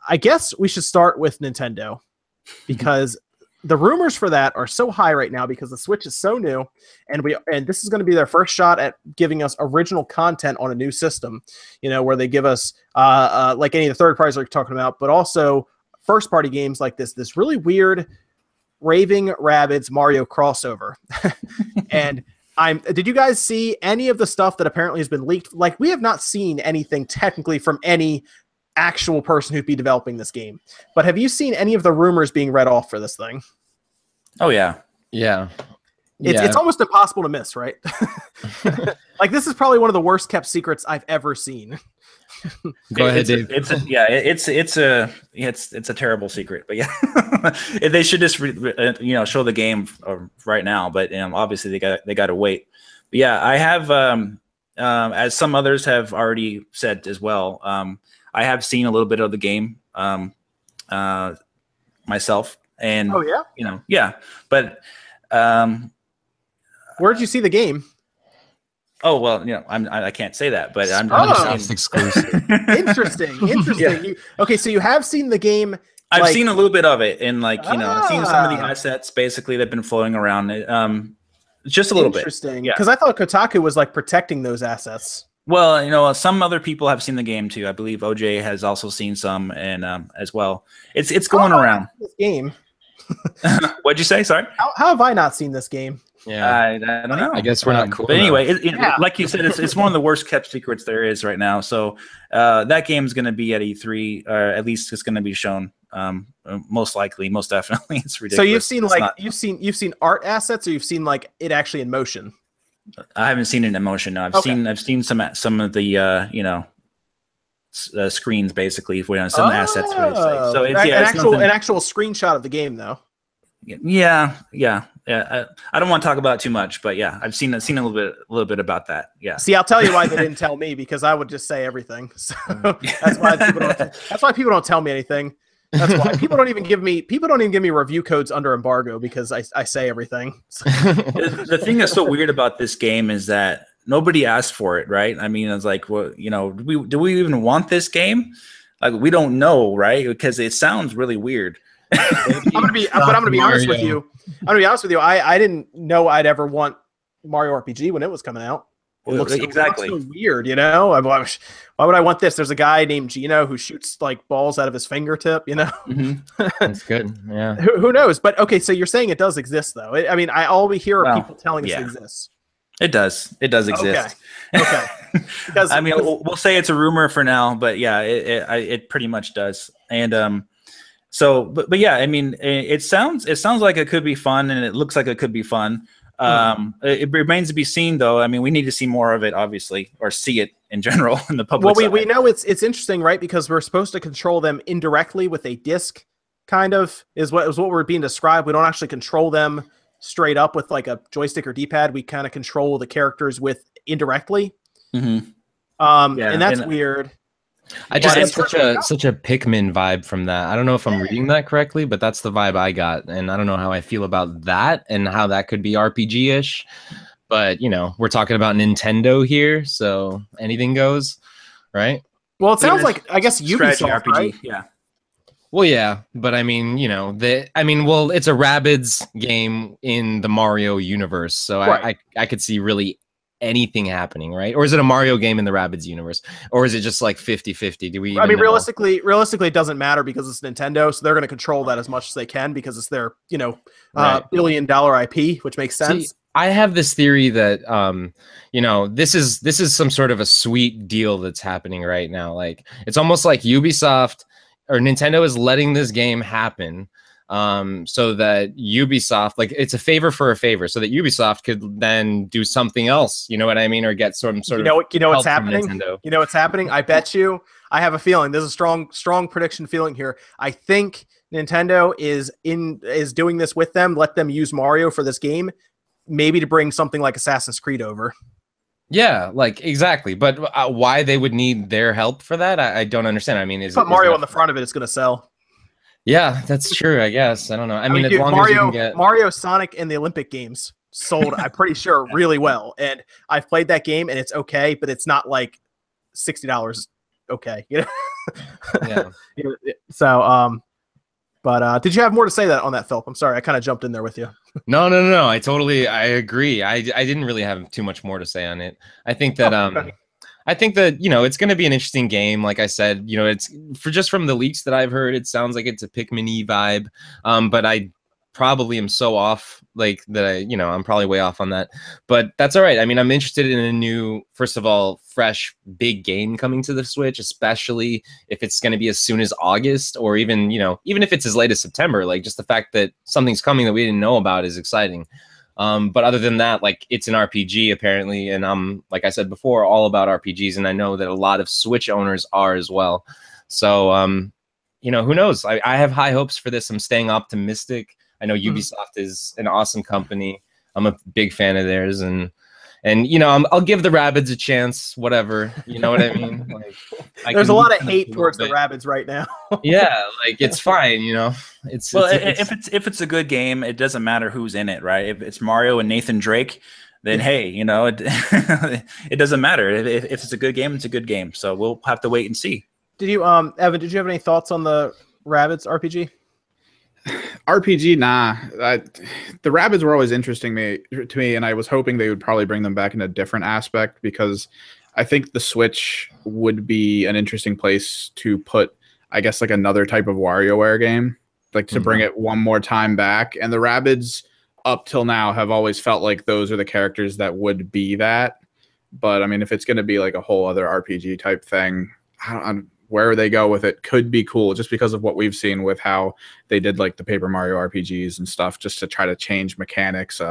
I guess we should start with Nintendo because the rumors for that are so high right now because the Switch is so new, and this is going to be their first shot at giving us original content on a new system. Where they give us like any of the third parties we're talking about, but also first party games like this really weird Raving Rabbids Mario crossover. And did you guys see any of the stuff that apparently has been leaked? Like, we have not seen anything technically from any actual person who'd be developing this game, but have you seen any of the rumors being read off for this thing? Oh yeah. It's almost impossible to miss, right? Like, this is probably one of the worst kept secrets I've ever seen. Go ahead, Dave. It's a terrible secret, but yeah, they should just show the game right now. But obviously they got to wait. But yeah, I have as some others have already said as well. I have seen a little bit of the game myself, and but where did you see the game? Oh well, I can't say that, but I'm just exclusive. Interesting. Yeah. Okay, so you have seen the game. I've seen a little bit of it, and I've seen some of the assets basically that've been flowing around. Just a little bit. Interesting, because I thought Kotaku was like protecting those assets. Well, some other people have seen the game too. I believe OJ has also seen some, and as well, it's going around. This game. What'd you say? Sorry. How have I not seen this game? Yeah, I don't know. I guess we're not cool. But anyway, like you said, it's one of the worst kept secrets there is right now. So that game's going to be at E3, or at least it's going to be shown. Most likely, most definitely, it's ridiculous. So you've seen art assets, or you've seen like it actually in motion? I haven't seen it in motion. No, I've seen some of the screens basically for some assets. So it's an actual screenshot of the game though. Yeah. I don't want to talk about it too much, but yeah, I've seen a little bit about that. Yeah. See, I'll tell you why they didn't tell me, because I would just say everything. So that's why people don't tell me anything. That's why people don't even give me review codes under embargo, because I say everything. The thing that's so weird about this game is that nobody asked for it, right? I mean, it's like, well, do we even want this game? Like, we don't know, right? Because it sounds really weird. I'm gonna be honest with you. I didn't know I'd ever want Mario RPG when it was coming out. It looks so weird, Why would I want this? There's a guy named Gino who shoots like balls out of his fingertip, Mm-hmm. That's good. Yeah. Who knows? But okay, so you're saying it does exist, though. All we hear are people telling us it exists. It does. It does exist. Okay. Because we'll say it's a rumor for now, but yeah, it pretty much does. And so, but yeah, I mean, it sounds like it could be fun, and it looks like it could be fun. It remains to be seen, though. I mean, we need to see more of it, obviously, or see it in general in the public. Well, we know it's interesting, right? Because we're supposed to control them indirectly with a disc, kind of is what we're being described. We don't actually control them straight up with like a joystick or D-pad. We kind of control the characters with indirectly. Mm-hmm. And that's weird. I just get such a Pikmin vibe from that. I don't know if I'm reading that correctly, but that's the vibe I got, and I don't know how I feel about that and how that could be RPG-ish. But we're talking about Nintendo here, so anything goes, right? Well, it sounds like, I guess, Ubisoft, RPG, right? Yeah. Well, yeah, but I mean, it's a Rabbids game in the Mario universe, so right. I could see really anything happening, right? Or is it a Mario game in the Rabbids universe, or is it just like 50-50? Do we? I mean, realistically, it doesn't matter because it's Nintendo, so they're going to control that as much as they can because it's their, right. $1 billion IP, which makes sense. See, I have this theory that, this is some sort of a sweet deal that's happening right now. Like, it's almost like Ubisoft or Nintendo is letting this game happen. So that Ubisoft, like, it's a favor for a favor, so that Ubisoft could then do something else, you know what I mean, or get some sort of what's happening. You know what's happening. I bet you. I have a feeling. There's a strong prediction feeling here. I think Nintendo is doing this with them. Let them use Mario for this game, maybe to bring something like Assassin's Creed over. Yeah, like exactly. But why they would need their help for that, I don't understand. I mean, put Mario on the front of it, it's going to sell. Yeah, that's true, I guess. I don't know. I mean, as long as you can get Mario, Sonic, and the Olympic Games sold, I'm pretty sure, really well. And I've played that game, and it's okay, but it's not like $60. okay. You know? Yeah. So, but did you have more to say that on that, Philip? I'm sorry, I kind of jumped in there with you. No. I agree. I didn't really have too much more to say on it. I think that I think that, you know, it's going to be an interesting game. Like I said, you know, it's just from the leaks that I've heard, it sounds like it's a Pikmin-y vibe. But I probably am so off, like that I'm probably way off on that. But that's all right. I mean, I'm interested in a new, first of all, fresh big game coming to the Switch, especially if it's going to be as soon as August, or even, even if it's as late as September. Like, just the fact that something's coming that we didn't know about is exciting. But other than that, like, it's an RPG apparently, and I'm, like I said before, all about RPGs, and I know that a lot of Switch owners are as well. So, who knows? I have high hopes for this. I'm staying optimistic. I know Ubisoft is an awesome company. I'm a big fan of theirs, and I'll give the Rabbids a chance. Whatever, you know what I mean? Like, there's a lot of hate towards the Rabbids right now. Yeah, like, it's fine. It's if it's a good game, it doesn't matter who's in it, right? If it's Mario and Nathan Drake, then hey, it doesn't matter. If it's a good game, it's a good game. So we'll have to wait and see. Did you, Evan? Did you have any thoughts on the Rabbids RPG? RPG, nah. The Rabbids were always interesting to me, and I was hoping they would probably bring them back in a different aspect, because I think the Switch would be an interesting place to put, I guess, like another type of WarioWare game, like to bring it one more time back. And the Rabbids, up till now, have always felt like those are the characters that would be that. But I mean, if it's going to be like a whole other RPG type thing, where they go with it could be cool, just because of what we've seen with how they did like the Paper Mario RPGs and stuff, just to try to change mechanics,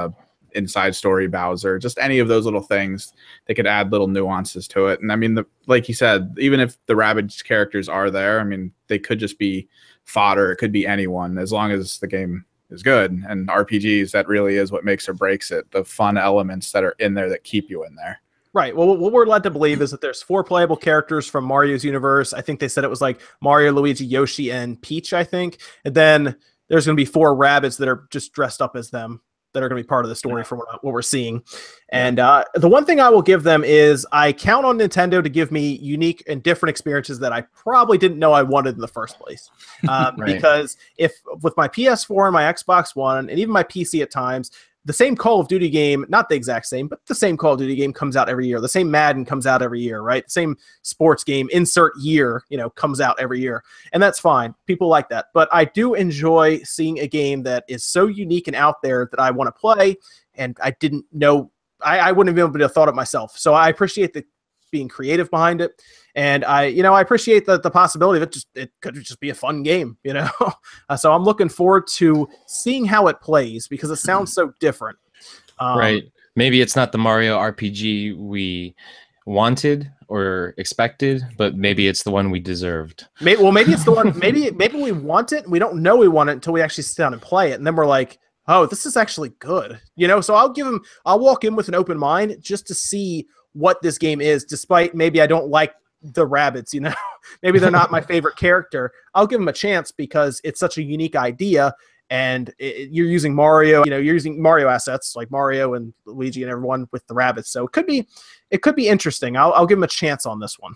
inside story Bowser, just any of those little things. They could add little nuances to it. And I mean, like you said, even if the Rabbids characters are there, I mean, they could just be fodder. It could be anyone, as long as the game is good. And RPGs, that really is what makes or breaks it. The fun elements that are in there that keep you in there. Right. Well, what we're led to believe is that there's 4 playable characters from Mario's universe. I think they said it was like Mario, Luigi, Yoshi, and Peach, I think. And then there's going to be 4 Rabbids that are just dressed up as them, that are going to be part of the story from what we're seeing. And the one thing I will give them is I count on Nintendo to give me unique and different experiences that I probably didn't know I wanted in the first place. Because if with my PS4 and my Xbox One, and even my PC at times, the same Call of Duty game, not the exact same, but the same Call of Duty game comes out every year. The same Madden comes out every year, right? The same sports game, insert year, comes out every year. And that's fine. People like that. But I do enjoy seeing a game that is so unique and out there that I want to play, and I didn't know, I wouldn't have been able to have thought it myself. So I appreciate the being creative behind it. And I appreciate the possibility of it could just be a fun game, So I'm looking forward to seeing how it plays, because it sounds so different. Right. Maybe it's not the Mario RPG we wanted or expected, but maybe it's the one we deserved. Maybe it's the one, maybe we want it. We don't know we want it until we actually sit down and play it. And then we're like, oh, this is actually good. So I'll walk in with an open mind just to see what this game is, despite maybe I don't like the Rabbids, maybe they're not my favorite character. I'll give them a chance because it's such a unique idea, and you're using Mario, you're using Mario assets like Mario and Luigi and everyone with the Rabbids. So it could be interesting. I'll give them a chance on this one.